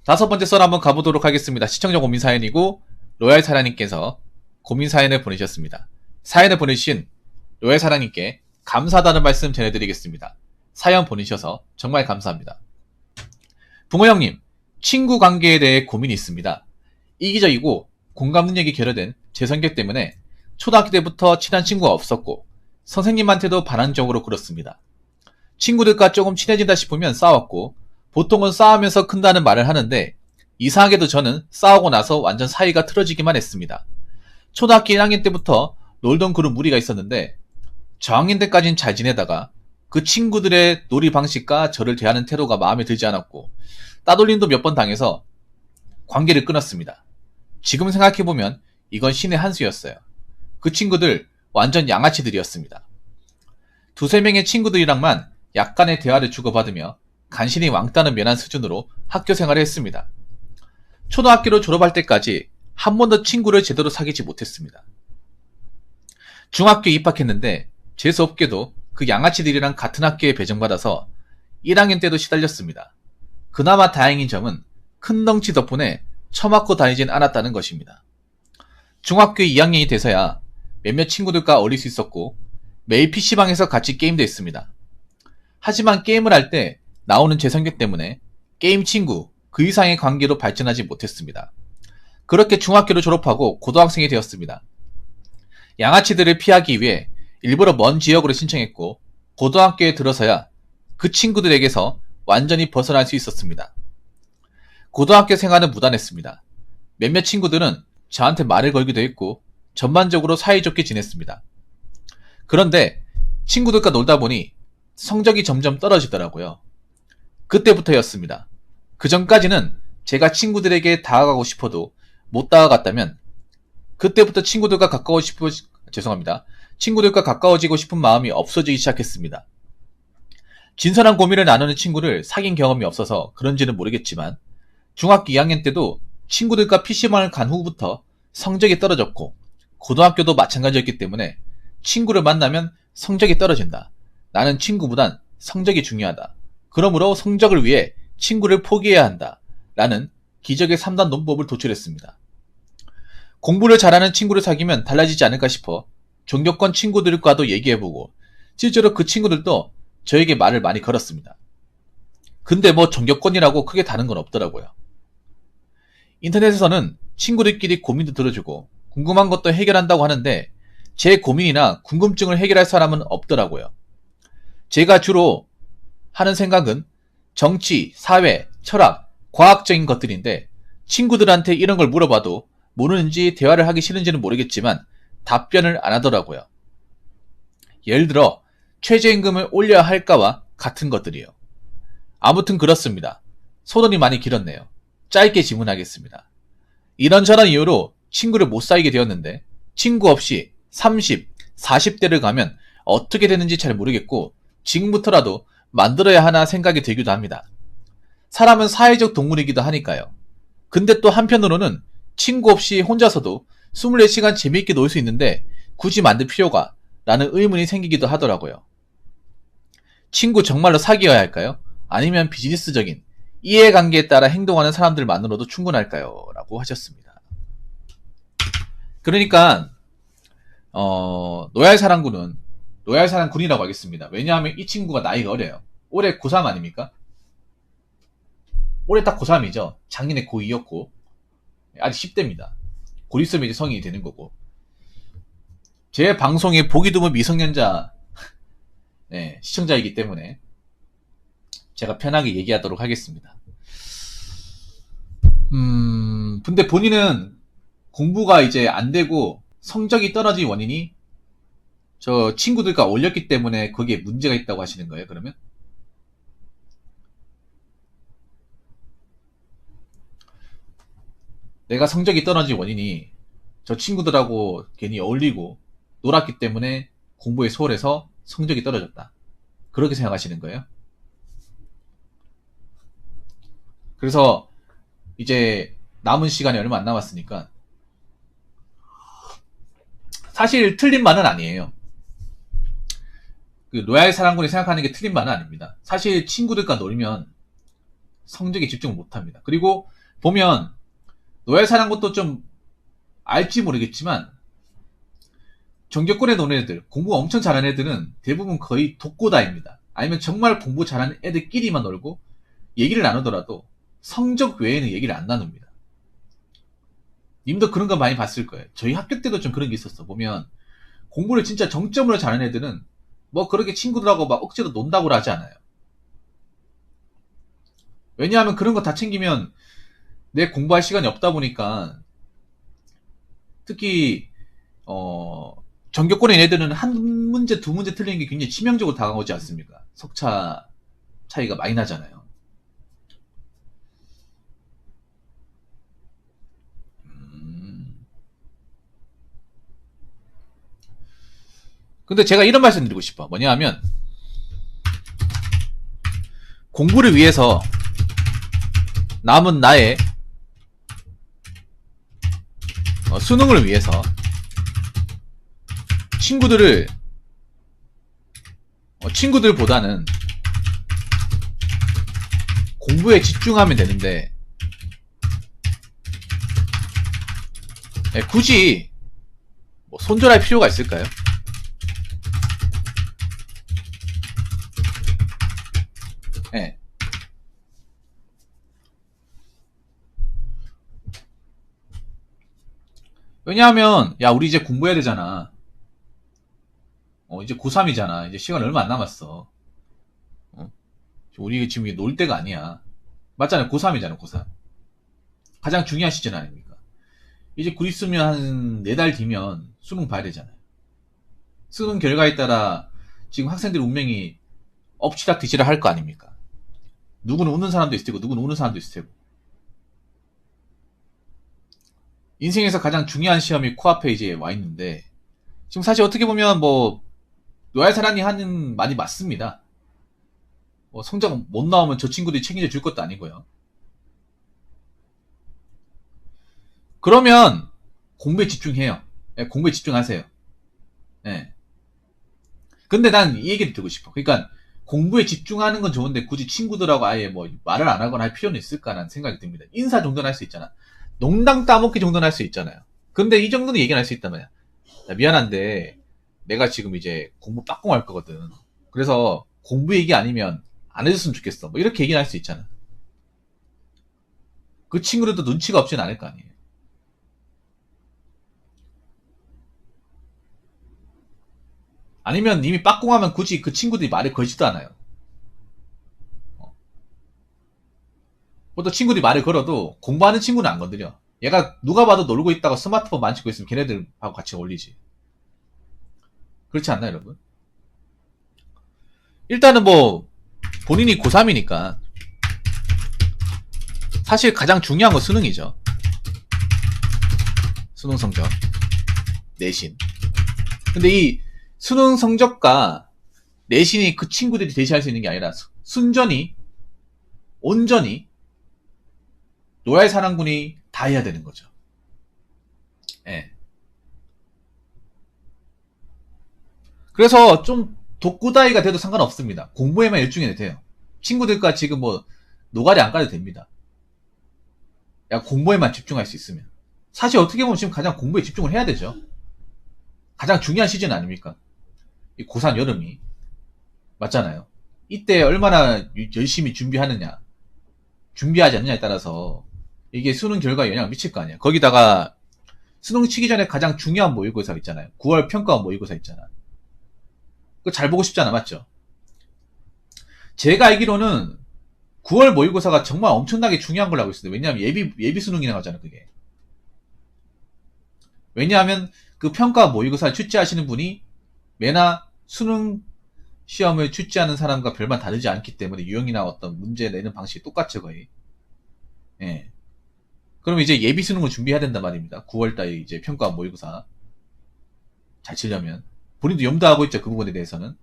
다섯 번째 썰 한번 가보도록 하겠습니다. 시청자 고민 사연이고 로얄 사랑님께서 고민 사연을 보내주셨습니다. 사연을 보내주신 로얄 사랑님께 감사하다는 말씀 전해드리겠습니다. 사연 보내주셔서 정말 감사합니다. 붕어 형님, 친구 관계에 대해 고민이 있습니다. 이기적이고 공감 능력이 결여된 제 성격 때문에 초등학교 때부터 친한 친구가 없었고 선생님한테도 반항적으로 굴었습니다. 친구들과 조금 친해진다 싶으면 싸웠고 보통은 싸우면서 큰다는 말을 하는데 이상하게도 저는 싸우고 나서 완전 사이가 틀어지기만 했습니다. 초등학교 1학년 때부터 놀던 그룹 무리가 있었는데 저학년 때까지는 잘 지내다가 그 친구들의 놀이 방식과 저를 대하는 태도가 마음에 들지 않았고 따돌림도 몇 번 당해서 관계를 끊었습니다. 지금 생각해보면 이건 신의 한 수였어요. 그 친구들 완전 양아치들이었습니다. 두세 명의 친구들이랑만 약간의 대화를 주고받으며 간신히 왕따는 면한 수준으로 학교 생활을 했습니다. 초등학교를 졸업할 때까지 한 번도 친구를 제대로 사귀지 못했습니다. 중학교에 입학했는데 재수없게도 그 양아치들이랑 같은 학교에 배정받아서 1학년 때도 시달렸습니다. 그나마 다행인 점은 큰 덩치 덕분에 처맞고 다니진 않았다는 것입니다. 중학교 2학년이 돼서야 몇몇 친구들과 어울릴 수 있었고 매일 PC방에서 같이 게임도 했습니다. 하지만 게임을 할 때 나오는 제 성격 때문에 게임 친구 그 이상의 관계로 발전하지 못했습니다. 그렇게 중학교를 졸업하고 고등학생이 되었습니다. 양아치들을 피하기 위해 일부러 먼 지역으로 신청했고 고등학교에 들어서야 그 친구들에게서 완전히 벗어날 수 있었습니다. 고등학교 생활은 무난했습니다. 몇몇 친구들은 저한테 말을 걸기도 했고 전반적으로 사이좋게 지냈습니다. 그런데 친구들과 놀다 보니 성적이 점점 떨어지더라고요. 그때부터였습니다. 그 전까지는 제가 친구들에게 다가가고 싶어도 못 다가갔다면 그때부터 친구들과 가까워지고 싶은 마음이 없어지기 시작했습니다. 진솔한 고민을 나누는 친구를 사귄 경험이 없어서 그런지는 모르겠지만 중학교 2학년 때도 친구들과 PC방을 간 후부터 성적이 떨어졌고 고등학교도 마찬가지였기 때문에 친구를 만나면 성적이 떨어진다. 나는 친구보단 성적이 중요하다. 그러므로 성적을 위해 친구를 포기해야 한다. 라는 기적의 3단 논법을 도출했습니다. 공부를 잘하는 친구를 사귀면 달라지지 않을까 싶어 종교권 친구들과도 얘기해보고 실제로 그 친구들도 저에게 말을 많이 걸었습니다. 근데 뭐 종교권이라고 크게 다른 건 없더라고요. 인터넷에서는 친구들끼리 고민도 들어주고 궁금한 것도 해결한다고 하는데 제 고민이나 궁금증을 해결할 사람은 없더라고요. 제가 주로 하는 생각은 정치, 사회, 철학, 과학적인 것들인데 친구들한테 이런 걸 물어봐도 모르는지 대화를 하기 싫은지는 모르겠지만 답변을 안 하더라고요. 예를 들어 최저임금을 올려야 할까와 같은 것들이요. 아무튼 그렇습니다. 소론이 많이 길었네요. 짧게 질문하겠습니다. 이런저런 이유로 친구를 못 사귀게 되었는데 친구 없이 30, 40대를 가면 어떻게 되는지 잘 모르겠고 지금부터라도 만들어야 하나 생각이 들기도 합니다. 사람은 사회적 동물이기도 하니까요. 근데 또 한편으로는 친구 없이 혼자서도 24시간 재미있게 놀 수 있는데 굳이 만들 필요가? 라는 의문이 생기기도 하더라고요. 친구 정말로 사귀어야 할까요? 아니면 비즈니스적인 이해관계에 따라 행동하는 사람들만으로도 충분할까요? 라고 하셨습니다. 그러니까 노얄사랑군이라고 하겠습니다. 왜냐하면 이 친구가 나이가 어려요. 올해 고3 아닙니까? 올해 딱 고3이죠. 작년에 고2였고 아직 10대입니다. 곧 있으면 이제 성인이 되는 거고 제 방송에 보기 드문 미성년자 시청자이기 때문에 제가 편하게 얘기하도록 하겠습니다. 근데 본인은 공부가 이제 안 되고 성적이 떨어진 원인이 저 친구들과 어울렸기 때문에 거기에 문제가 있다고 하시는 거예요, 그러면? 내가 성적이 떨어진 원인이 저 친구들하고 괜히 어울리고 놀았기 때문에 공부에 소홀해서 성적이 떨어졌다. 그렇게 생각하시는 거예요? 그래서 이제 남은 시간이 얼마 안 남았으니까 사실 틀린 말은 아니에요. 그 로얄 사랑꾼이 생각하는 게 틀린 말은 아닙니다. 사실 친구들과 놀면 성적에 집중을 못합니다. 그리고 보면 노예 사는 것도 좀 알지 모르겠지만 전교권에 노는 애들, 공부 엄청 잘하는 애들은 대부분 거의 독고다입니다. 아니면 정말 공부 잘하는 애들끼리만 놀고 얘기를 나누더라도 성적 외에는 얘기를 안 나눕니다. 님도 그런 거 많이 봤을 거예요. 저희 학교 때도 좀 그런 게 있었어. 보면 공부를 진짜 정점으로 잘하는 애들은 뭐 그렇게 친구들하고 막 억지로 논다고 하지 않아요. 왜냐하면 그런 거 다 챙기면 내 공부할 시간이 없다 보니까 특히 전교권의 애들은 한 문제, 두 문제 틀리는 게 굉장히 치명적으로 다가오지 않습니까? 석차 차이가 많이 나잖아요. 근데 제가 이런 말씀 드리고 싶어. 뭐냐 하면 공부를 위해서 남은 나의 수능을 위해서 친구들보다는 공부에 집중하면 되는데 굳이 뭐 손절할 필요가 있을까요? 네. 왜냐하면 야 우리 이제 공부해야 되잖아. 이제 고3이잖아. 이제 시간 얼마 안 남았어. 우리 지금 놀 때가 아니야. 맞잖아요. 고3이잖아, 고3. 가장 중요한 시즌 아닙니까? 이제 곧 있으면 한 4달 뒤면 수능 봐야 되잖아요. 수능 결과에 따라 지금 학생들 운명이 엎치락 뒤치락 할 거 아닙니까? 누구는 웃는 사람도 있을 테고, 누구는 우는 사람도 있을 테고. 인생에서 가장 중요한 시험이 코앞에 이제 와 있는데, 지금 사실 어떻게 보면 뭐, 노얄사랑이 하는 말이 맞습니다. 뭐 성적 못 나오면 저 친구들이 책임져 줄 것도 아니고요. 그러면 공부에 집중해요. 네, 공부에 집중하세요. 네. 근데 난 이 얘기를 듣고 싶어. 그러니까 공부에 집중하는 건 좋은데 굳이 친구들하고 아예 뭐 말을 안 하거나 할 필요는 있을까라는 생각이 듭니다. 인사 정도는 할 수 있잖아. 농담 따먹기 정도는 할 수 있잖아요. 근데 이 정도는 얘기는 할 수 있단 말이야. 야, 미안한데 내가 지금 이제 공부 빡공할 거거든. 그래서 공부 얘기 아니면 안 해줬으면 좋겠어. 뭐 이렇게 얘기는 할 수 있잖아. 그 친구들도 눈치가 없진 않을 거 아니에요. 아니면 이미 빡공하면 굳이 그 친구들이 말을 걸지도 않아요. 보통 친구들이 말을 걸어도 공부하는 친구는 안 건드려. 얘가 누가 봐도 놀고 있다가 스마트폰 만지고 있으면 걔네들하고 같이 어울리지. 그렇지 않나요, 여러분? 일단은 뭐 본인이 고3이니까 사실 가장 중요한 건 수능이죠. 수능 성적, 내신. 근데 이 수능 성적과 내신이 그 친구들이 대시할 수 있는 게 아니라 순전히 온전히 노얄 사랑군이 다 해야 되는 거죠. 예. 그래서 좀 독구다이가 돼도 상관없습니다. 공부에만 열중해도 돼요. 친구들과 지금 뭐 노가리 안 가도 됩니다. 야 공부에만 집중할 수 있으면. 사실 어떻게 보면 지금 가장 공부에 집중을 해야 되죠. 가장 중요한 시즌 아닙니까? 이 고3 여름이. 맞잖아요. 이때 얼마나 열심히 준비하느냐, 준비하지 않느냐에 따라서 이게 수능 결과에 영향을 미칠 거 아니야. 거기다가 수능 치기 전에 가장 중요한 모의고사 있잖아요. 9월 평가 모의고사 있잖아. 그거 잘 보고 싶잖아, 맞죠? 제가 알기로는 9월 모의고사가 정말 엄청나게 중요한 걸로 알고 있어요. 왜냐하면 예비 수능이 나가잖아, 그게. 왜냐하면 그 평가 모의고사를 출제하시는 분이 매나 수능 시험을 출제하는 사람과 별반 다르지 않기 때문에 유형이나 어떤 문제 내는 방식이 똑같죠, 거의. 예. 그럼 이제 예비 수능을 준비해야 된단 말입니다. 9월달에 이제 평가 모의고사 잘 치려면 본인도 염두하고 있죠, 그 부분에 대해서는.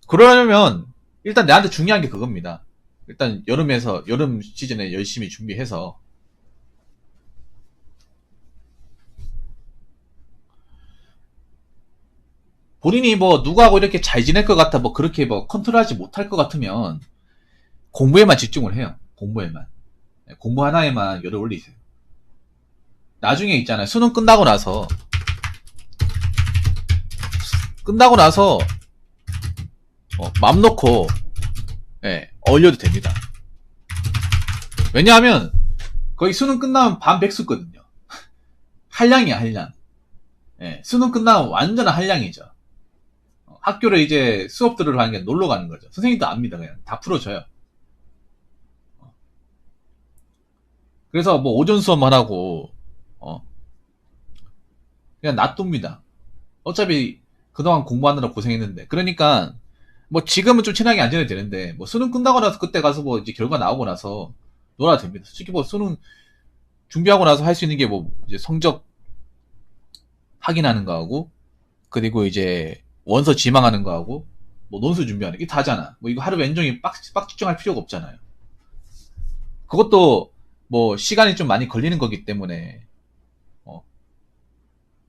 그러려면 일단 내한테 중요한 게 그겁니다. 일단 여름 시즌에 열심히 준비해서 본인이 뭐 누구하고 이렇게 잘 지낼 것 같아 뭐 그렇게 뭐 컨트롤하지 못할 것 같으면 공부에만 집중을 해요. 공부에만. 공부 하나에만 열을 올리세요. 나중에 있잖아요. 수능 끝나고 나서 맘 놓고 얼려도 됩니다. 왜냐하면 거의 수능 끝나면 반백수거든요. 한량이야, 한량. 수능 끝나면 완전한 한량이죠. 학교를 이제 수업들을 하는 게 놀러 가는 거죠. 선생님도 압니다. 그냥 다 풀어줘요. 그래서 뭐 오전 수업만 하고 그냥 놔둡니다. 어차피 그동안 공부하느라 고생했는데. 그러니까 뭐 지금은 좀 친하게 안 지내도 되는데 뭐 수능 끝나고 나서 그때 가서 뭐 이제 결과 나오고 나서 놀아도 됩니다. 솔직히 뭐 수능 준비하고 나서 할 수 있는 게 뭐 이제 성적 확인하는 거하고 그리고 이제 원서 지망하는 거하고 뭐 논술 준비하는 게 다잖아. 뭐 이거 하루 왼종일 빡 집중할 필요가 없잖아요. 그것도 뭐 시간이 좀 많이 걸리는 거기 때문에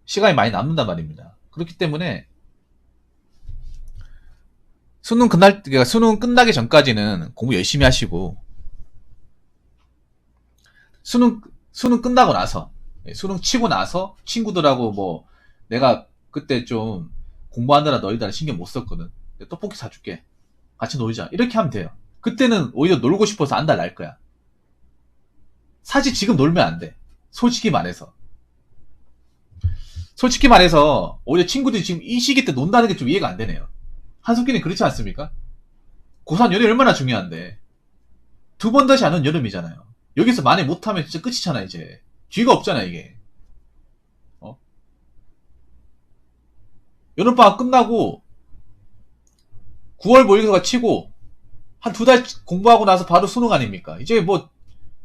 시간이 많이 남는단 말입니다. 그렇기 때문에 그러니까 수능 끝나기 전까지는 공부 열심히 하시고 수능 끝나고 나서 수능 치고 나서 친구들하고 뭐 내가 그때 좀 공부하느라 너희들 신경 못 썼거든. 떡볶이 사줄게. 같이 놀자. 이렇게 하면 돼요. 그때는 오히려 놀고 싶어서 안달 날 거야. 사실 지금 놀면 안 돼. 솔직히 말해서 오히려 친구들이 지금 이 시기 때 논다는 게 좀 이해가 안 되네요. 한석기는 그렇지 않습니까? 고3 여름이 얼마나 중요한데 두 번 다시 안 온 여름이잖아요. 여기서 만에 못하면 진짜 끝이잖아. 이제 뒤가 없잖아 이게. 여름방학 끝나고 9월 모의고사 치고 한 2달 공부하고 나서 바로 수능 아닙니까? 이제 뭐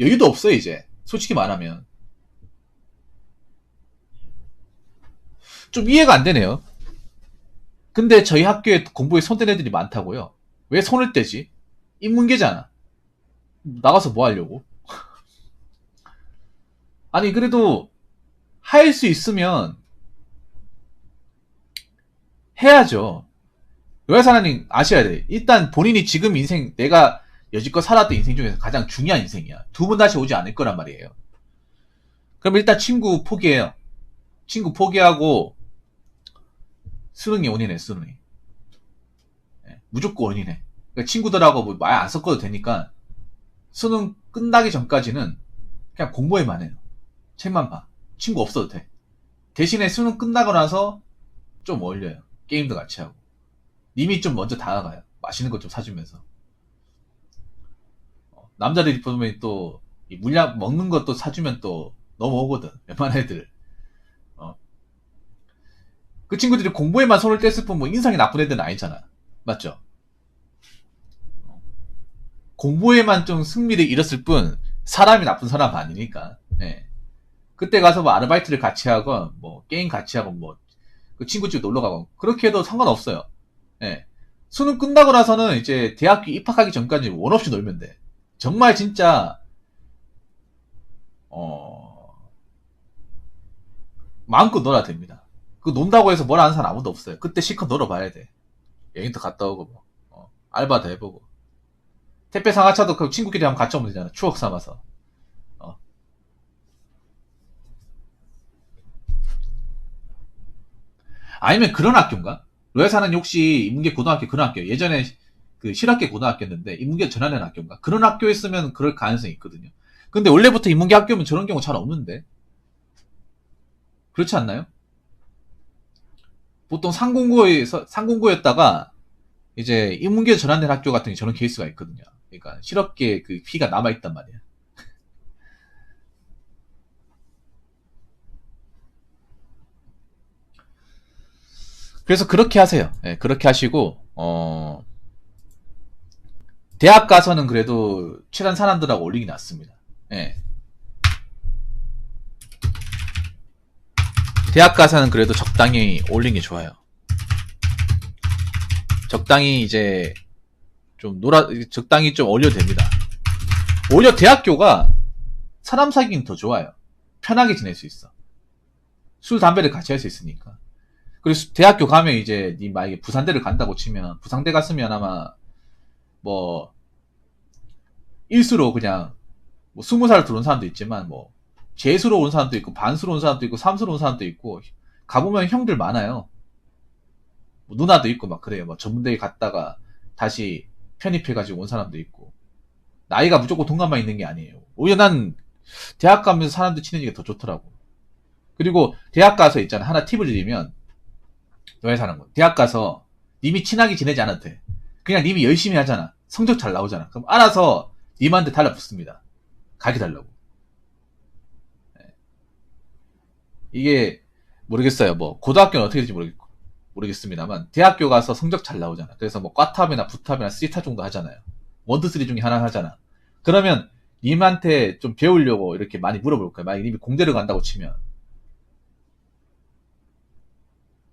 여유도 없어요 이제. 솔직히 말하면 좀 이해가 안 되네요. 근데 저희 학교에 공부에 손댄 애들이 많다고요. 왜 손을 떼지? 인문계잖아. 나가서 뭐 하려고? 아니 그래도 할 수 있으면 해야죠. 여자사나님 아셔야 돼. 일단 본인이 지금 인생 내가 여지껏 살았던 인생 중에서 가장 중요한 인생이야. 두 번 다시 오지 않을 거란 말이에요. 그럼 일단 친구 포기해요. 친구 포기하고 수능이 원인해. 수능이 무조건 원인해. 그러니까 친구들하고 뭐 말 안 섞어도 되니까 수능 끝나기 전까지는 그냥 공부에만 해요. 책만 봐. 친구 없어도 돼. 대신에 수능 끝나고 나서 좀 어울려요. 게임도 같이 하고. 님이 좀 먼저 다가가요. 맛있는 것 좀 사주면서. 남자들이 보면 또 물량 먹는 것도 사주면 또 넘어오거든. 웬만한 애들. 그 친구들이 공부에만 손을 뗐을 뿐 뭐 인상이 나쁜 애들은 아니잖아. 맞죠? 공부에만 좀 승리를 잃었을 뿐 사람이 나쁜 사람 아니니까. 그때 가서 뭐 아르바이트를 같이 하고 뭐 게임 같이 하고 뭐 그 친구 집 놀러 가고 그렇게 해도 상관없어요. 수능 끝나고 나서는 이제 대학교 입학하기 전까지 원 없이 놀면 돼. 정말 진짜 마음껏 놀아야 됩니다. 그 논다고 해서 뭘 아는 사람 아무도 없어요. 그때 실컷 놀아봐야 돼. 여행도 갔다 오고 뭐 알바도 해보고 택배 상하차도 그 친구끼리 한번 같이 오면 되잖아. 추억 삼아서. 아니면 그런 학교인가? 로얄사는 혹시 인문계 고등학교 그런 학교 예전에 그 실학계 고등학교였는데 인문계 전환하는 학교인가? 그런 학교였으면 그럴 가능성이 있거든요. 근데 원래부터 인문계 학교면 저런 경우 잘 없는데 그렇지 않나요? 보통 상공고였다가 이제 인문계 전환된 학교 같은 게 저런 케이스가 있거든요. 그러니까 실업계 그 피가 남아있단 말이야. 그래서 그렇게 하세요. 그렇게 하시고 대학 가서는 그래도 친한 사람들하고 올리기 낫습니다. 대학 가서는 그래도 적당히 올리는 게 좋아요. 적당히 이제 좀 적당히 좀 올려도 됩니다. 오히려 대학교가 사람 사귀기는 더 좋아요. 편하게 지낼 수 있어. 술, 담배를 같이 할 수 있으니까. 그리고 대학교 가면 이제 니 만약에 부산대를 간다고 치면 부산대 갔으면 아마 뭐 일수로 그냥 뭐 20살 들어온 사람도 있지만 뭐 재수로 온 사람도 있고 반수로 온 사람도 있고 삼수로 온 사람도 있고 가보면 형들 많아요. 뭐 누나도 있고 막 그래요. 뭐 전문대에 갔다가 다시 편입해가지고 온 사람도 있고 나이가 무조건 동갑만 있는 게 아니에요. 오히려 난 대학 가면서 사람들 친해지기가 더 좋더라고. 그리고 대학 가서 있잖아. 하나 팁을 드리면 너의 사는 거. 대학 가서 님이 친하게 지내지 않아도 돼. 그냥 님이 열심히 하잖아. 성적 잘 나오잖아. 그럼 알아서 님한테 달라붙습니다. 가르쳐 달라고. 이게 모르겠어요. 뭐 고등학교는 어떻게 될지 모르겠습니다만 대학교 가서 성적 잘 나오잖아. 그래서 뭐 과탑이나 부탑이나 C탑 정도 하잖아요. 원투 쓰리 중에 하나 하잖아. 그러면 님한테 좀 배우려고 이렇게 많이 물어볼 거야. 만약에 님이 공대를 간다고 치면.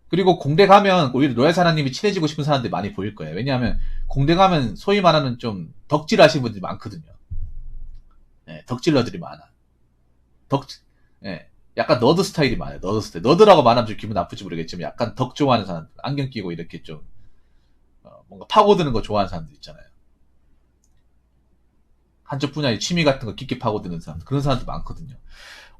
그리고 공대 가면 오히려 로얄 사나님이 친해지고 싶은 사람들이 많이 보일 거예요. 왜냐하면 공대 가면 소위 말하는 좀 덕질 하시는 분들이 많거든요. 예, 덕질러들이 많아. 예, 약간 너드 스타일이 많아요. 너드 스타일. 너드라고 말하면 좀 기분 나쁠지 모르겠지만 약간 덕 좋아하는 사람, 안경 끼고 이렇게 좀 뭔가 파고드는 거 좋아하는 사람들 있잖아요. 한쪽 분야의 취미 같은 거 깊게 파고드는 사람, 그런 사람들 많거든요.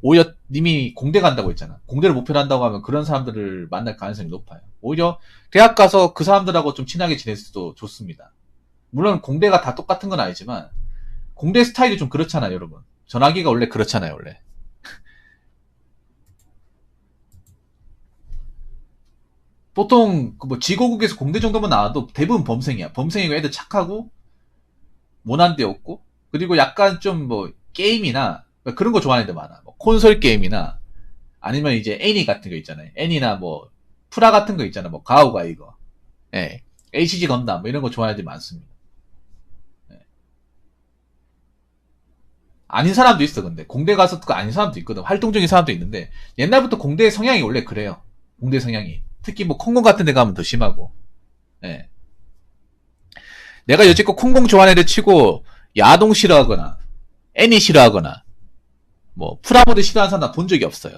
오히려 님이 공대 간다고 했잖아. 공대를 목표로 한다고 하면 그런 사람들을 만날 가능성이 높아요. 오히려 대학 가서 그 사람들하고 좀 친하게 지낼 수도 좋습니다. 물론 공대가 다 똑같은 건 아니지만 공대 스타일이 좀 그렇잖아요, 여러분. 전화기가 원래 그렇잖아요, 원래. 보통 뭐 지고국에서 공대 정도만 나와도 대부분 범생이야. 범생이고 애들 착하고 모난 데 없고 그리고 약간 좀 뭐 게임이나 그런 거 좋아하는 애들 많아. 뭐 콘솔 게임이나 아니면 이제 애니 같은 거 있잖아요. 애니나 뭐 프라 같은 거 있잖아. 뭐 가오가 이거. 예. HG 건담 뭐 이런 거 좋아하는 애들이 많습니다. 예. 아닌 사람도 있어 근데 공대 가서 그 아닌 사람도 있거든. 활동 중인 사람도 있는데 옛날부터 공대 성향이 원래 그래요. 공대 성향이. 특히 뭐 콩공 같은 데 가면 더 심하고. 예. 내가 여지껏 콩공 좋아하는 애들 치고 야동 싫어하거나 애니 싫어하거나 뭐 프라모드 싫어하는 사람 나 본 적이 없어요.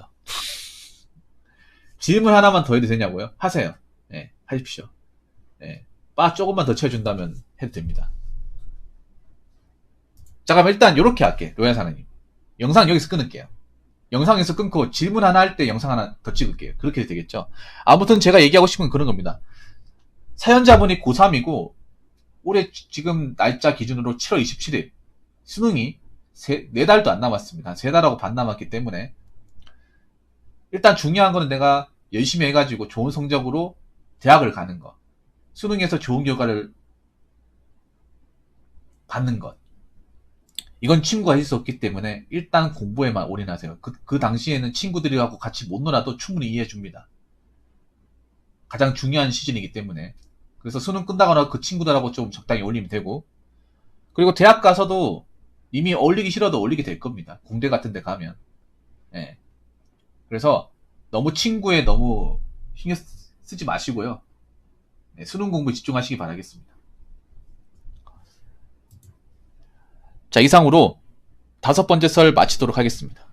질문 하나만 더 해도 되냐고요? 하세요. 예, 하십시오. 예, 바 조금만 더 채워준다면 해도 됩니다. 자, 그럼 일단 이렇게 할게. 로얄 사나님. 영상 여기서 끊을게요. 영상에서 끊고 질문 하나 할 때 영상 하나 더 찍을게요. 그렇게 해도 되겠죠? 아무튼 제가 얘기하고 싶은 건 그런 겁니다. 사연자분이 고3이고 올해 지금 날짜 기준으로 7월 27일 수능이 4달도 안 남았습니다. 한 3달하고 반 남았기 때문에 일단 중요한 거는 내가 열심히 해가지고 좋은 성적으로 대학을 가는 것. 수능에서 좋은 결과를 받는 것. 이건 친구가 있을 수 없기 때문에 일단 공부에만 올인하세요. 그 당시에는 친구들이하고 같이 못 놀아도 충분히 이해해 줍니다. 가장 중요한 시즌이기 때문에. 그래서 수능 끝나거나 그 친구들하고 좀 적당히 어울리면 되고. 그리고 대학 가서도 이미 어울리기 싫어도 어울리게 될 겁니다. 공대 같은 데 가면. 예. 그래서 너무 친구에 너무 신경 쓰지 마시고요. 네, 수능 공부에 집중하시기 바라겠습니다. 자, 이상으로 5번째 썰 마치도록 하겠습니다.